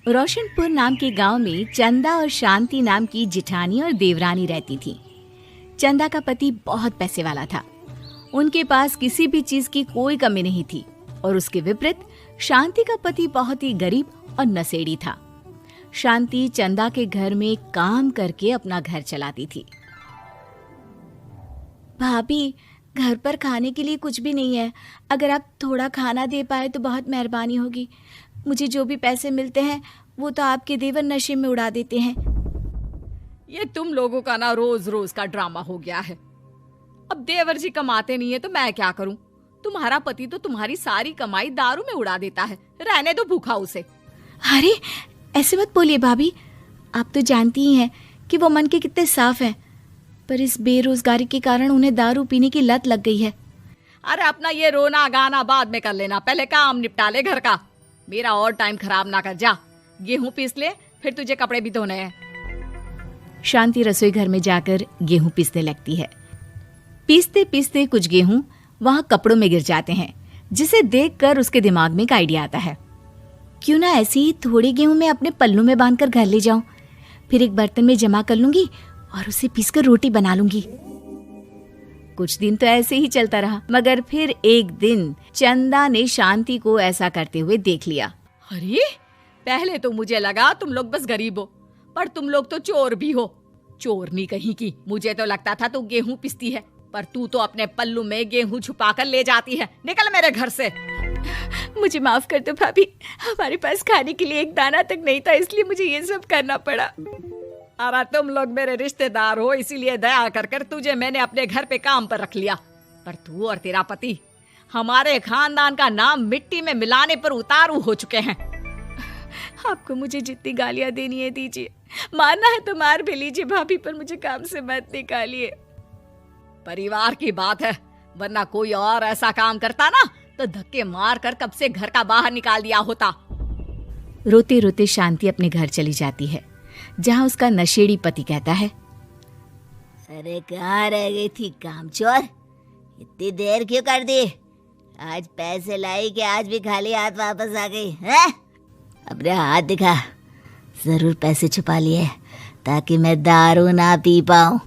रोशनपुर नाम के गांव में चंदा और शांति नाम की जिठानी और देवरानी रहती थी। चंदा का पति बहुत पैसे वाला था। उनके पास किसी भी चीज की कोई कमी नहीं थी और उसके विपरीत शांति का पति बहुत ही गरीब और नशेड़ी था। शांति चंदा के घर में काम करके अपना घर चलाती थी। भाभी, घर पर खाने के लिए कुछ भी नहीं है। अगर आप थोड़ा खाना दे पाए तो बहुत मेहरबानी होगी। मुझे जो भी पैसे मिलते हैं वो तो आपके देवर नशे में उड़ा देते हैं। ये तुम लोगों का ना रोज रोज का ड्रामा हो गया है। अब देवर जी कमाते नहीं है तो मैं क्या करूं? तुम्हारा पति तो तुम्हारी सारी कमाई दारू में उड़ा देता है। रहने दो भूखा उसे। अरे ऐसे मत बोलिए भाभी, आप तो जानती ही हैं कि वो मन के कितने साफ हैं, पर इस बेरोजगारी के कारण उन्हें दारू पीने की लत लग गई है। अरे अपना ये रोना गाना बाद में कर लेना, पहले काम निपटा ले घर का। मेरा और टाइम खराब ना कर। जा गेहूं पीस ले, फिर तुझे कपड़े भी धोने हैं। शांति रसोई घर में जाकर गेहूं पीसने लगती है। पीसते पीसते कुछ गेहूं वहां कपड़ों में गिर जाते हैं, जिसे देखकर उसके दिमाग में एक आइडिया आता है। क्यों ना ऐसे ही थोड़े गेहूं मैं अपने पल्लू में बांधकर घर ले जाऊं, फिर एक बर्तन में जमा कर लूंगी और उसे पीसकर रोटी बना लूंगी। कुछ दिन तो ऐसे ही चलता रहा, मगर फिर एक दिन चंदा ने शांति को ऐसा करते हुए देख लिया। अरे पहले तो मुझे लगा तुम लोग बस गरीब हो, पर तुम लोग तो चोर भी हो। चोरनी कहीं की। मुझे तो लगता था तू गेहूं पिसती है, पर तू तो अपने पल्लू में गेहूं छुपा कर ले जाती है। निकल मेरे घर से। मुझे माफ कर दो भाभी, हमारे पास खाने के लिए एक दाना तक नहीं था, इसलिए मुझे ये सब करना पड़ा। अरे तुम लोग मेरे रिश्तेदार हो, इसीलिए दया कर कर तुझे मैंने अपने घर पे काम पर रख लिया, पर तू और तेरा पति हमारे खानदान का नाम मिट्टी में मिलाने पर उतारू हो चुके हैं। आपको मुझे जितनी गालियां देनी है दीजिए, मारना है तो मार भी लीजिए भाभी, पर मुझे काम से मत निकालिए। परिवार की बात है, वरना कोई और ऐसा काम करता ना तो धक्के मार कर कब से घर का बाहर निकाल दिया होता। रोते रोते शांति अपने घर चली जाती है, जहाँ उसका नशेड़ी पति कहता है, अरे कहाँ रह गई थी कामचोर? इतनी देर क्यों कर दी? आज पैसे लाई कि आज भी खाली हाथ वापस आ गई है? अपने हाथ दिखा। जरूर पैसे छुपा लिए ताकि मैं दारू ना पी पाऊं।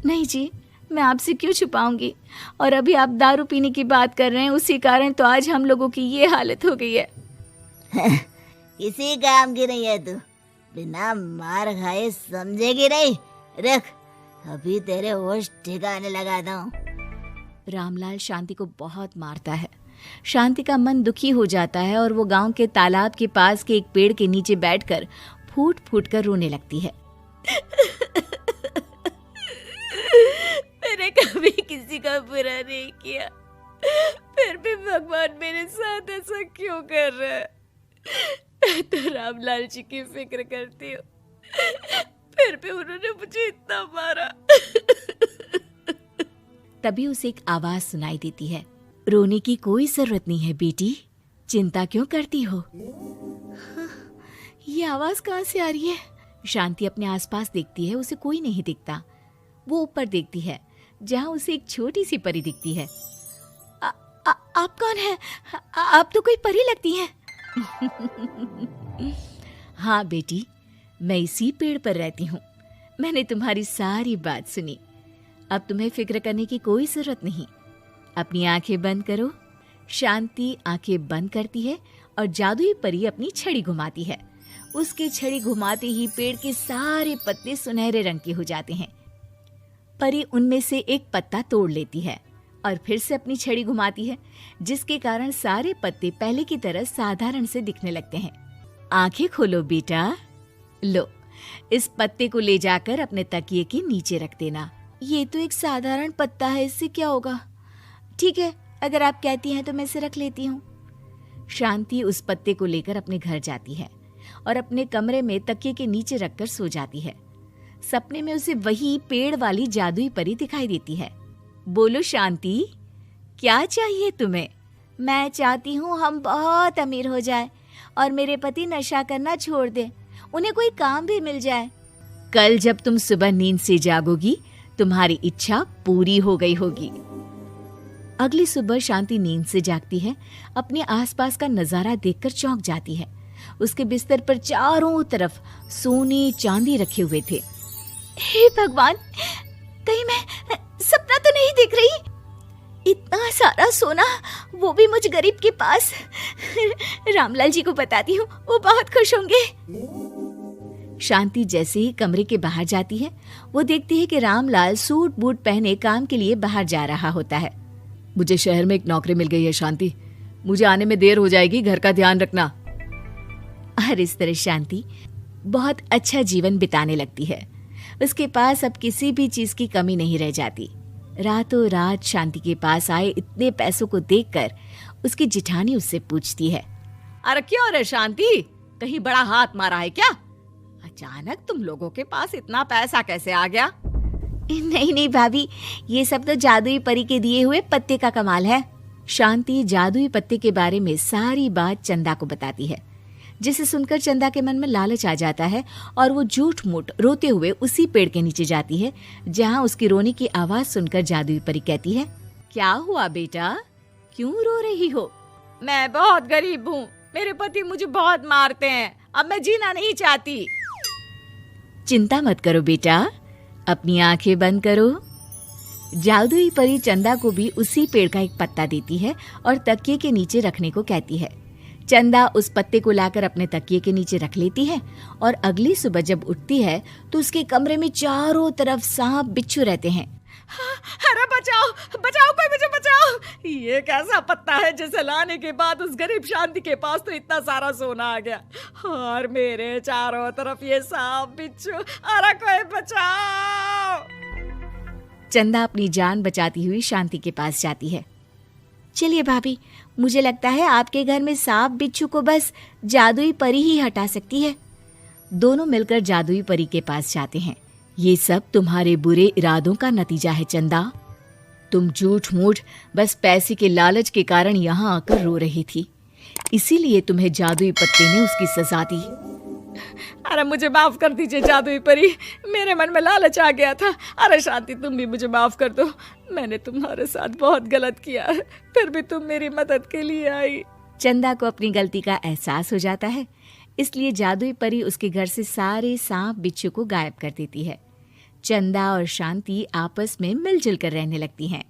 नहीं जी, मैं आपसे क्यों छुपाऊंगी, और अभी आप दारू पीने की बात कर रहे हैं, उसी कारण तो आज हम लोगों की ये हालत हो गई है। किसी काम की नहीं है तू, बिना मार खाए समझेगी नहीं। रख, अभी तेरे होश ठिकाने लगाता हूँ। रामलाल शांति को बहुत मारता है। शांति का मन दुखी हो जाता है और वो गांव के तालाब के पास के एक पेड़ के नीचे बैठकर फूट फूट कर रोने लगती है। मैंने कभी किसी का बुरा नहीं किया, फिर भी भगवान मेरे साथ ऐसा क्यों कर रहा है? मैं तो रामलाल जी की फिक्र करती हूँ, फिर भी उन्होंने मुझे इतना मारा। तभी उसे एक आवाज सुनाई देती है, रोने की कोई जरूरत नहीं है बेटी, चिंता क्यों करती हो? ये आवाज कहाँ से आ रही है? शांति अपने आसपास देखती है, उसे कोई नहीं दिखता। वो ऊपर देखती है, जहाँ उसे एक छोटी सी परी दिखती है। आप कौन है? आप तो कोई परी लगती हैं। हाँ बेटी, मैं इसी पेड़ पर रहती हूँ। मैंने तुम्हारी सारी बात सुनी, अब तुम्हें फिक्र करने की कोई जरूरत नहीं। अपनी आंखें बंद करो। शांति आंखें बंद करती है और जादुई परी अपनी छड़ी घुमाती है। उसकी छड़ी घुमाते ही पेड़ के सारे पत्ते सुनहरे रंग के हो जाते हैं। परी उनमें से एक पत्ता तोड़ लेती है और फिर से अपनी छड़ी घुमाती है, जिसके कारण सारे पत्ते पहले की तरह साधारण से दिखने लगते हैं। आंखें खोलो बेटा। लो, इस पत्ते को ले जाकर अपने तकिए के नीचे रख देना। ये तो एक साधारण पत्ता है, इससे क्या होगा? ठीक है, अगर आप कहती हैं तो मैं इसे रख लेती हूँ। शांति उस पत्ते को लेकर अपने घर जाती है और अपने कमरे में तकिए के नीचे रखकर सो जाती है। सपने में उसे वही पेड़ वाली जादुई परी दिखाई देती है। बोलो शांति, क्या चाहिए तुम्हें? मैं चाहती हूँ हम बहुत अमीर हो जाए और मेरे पति नशा करना छोड़ दे, उन्हें कोई काम भी मिल जाए। कल जब तुम सुबह नींद से जागोगी, तुम्हारी इच्छा पूरी हो गई होगी। अगली सुबह शांति नींद से जागती है, अपने आसपास का नजारा देखकर चौंक जाती है। उसके बिस्तर पर चारों तरफ सोने चांदी रखे हुए थे। हे भगवान, कहीं मैं सपना तो नहीं देख रही? इतना सारा सोना, वो भी मुझ गरीब के पास। रामलाल जी को बताती हूँ, वो बहुत खुश होंगे। शांति जैसे ही कमरे के बाहर जाती है, वो देखती है कि रामलाल सूट बूट पहने काम के लिए बाहर जा रहा होता है। मुझे शहर में एक नौकरी मिल गई है शांति, मुझे आने में देर हो जाएगी, घर का ध्यान रखना। और इस तरह शांति बहुत अच्छा जीवन बिताने लगती है। उसके पास अब किसी भी चीज की कमी नहीं रह जाती। रातों रात शांति के पास आए इतने पैसों को देखकर उसकी जिठानी उससे पूछती है, अरे क्यों रे शांति, कहीं बड़ा हाथ मारा है क्या? अचानक तुम लोगों के पास इतना पैसा कैसे आ गया? नहीं नहीं भाभी, ये सब तो जादुई परी के दिए हुए पत्ते का कमाल है। शांति जादुई पत्ते के बारे में सारी बात चंदा को बताती है, जिसे सुनकर चंदा के मन में लालच आ जाता है और वो झूठ मूठ रोते हुए उसी पेड़ के नीचे जाती है जहाँ उसकी रोने की आवाज सुनकर जादुई परी कहती है, क्या हुआ बेटा, क्यों रो रही हो? मैं बहुत गरीब हूँ, मेरे पति मुझे बहुत मारते हैं, अब मैं जीना नहीं चाहती। चिंता मत करो बेटा, अपनी आंखें बंद करो। जादुई परी चंदा को भी उसी पेड़ का एक पत्ता देती है और तकिए के नीचे रखने को कहती है। चंदा उस पत्ते को लाकर अपने तकिए के नीचे रख लेती है और अगली सुबह जब उठती है तो उसके कमरे में चारों तरफ सांप बिच्छू रहते हैं। अरे बचाओ बचाओ, कोई मुझे बचाओ, ये कैसा पत्ता है जिसे लाने के बाद उस गरीब शांति के पास तो इतना सारा सोना आ गया, और मेरे चारों तरफ ये सांप बिच्छू, अरे कोई बचाओ। चंदा अपनी जान बचाती हुई शांति के पास जाती है। चलिए भाभी, मुझे लगता है आपके घर में सांप बिच्छू को बस जादुई परी ही हटा सकती है। दोनों मिलकर जादुई परी के पास जाते हैं। ये सब तुम्हारे बुरे इरादों का नतीजा है चंदा। तुम झूठ मूठ बस पैसे के लालच के कारण यहाँ आकर रो रही थी, इसीलिए तुम्हें जादुई पत्ते ने उसकी सजा दी। अरे मुझे माफ कर दीजिए जादुई परी, मेरे मन में लालच आ गया था। अरे शांति, तुम भी मुझे माफ कर दो, मैंने तुम्हारे साथ बहुत गलत किया है, फिर भी तुम मेरी मदद के लिए आई। चंदा को अपनी गलती का एहसास हो जाता है, इसलिए जादुई परी उसके घर से सारे सांप बिच्छू को गायब कर देती है। चंदा और शांति आपस में मिलजुल कर रहने लगती हैं।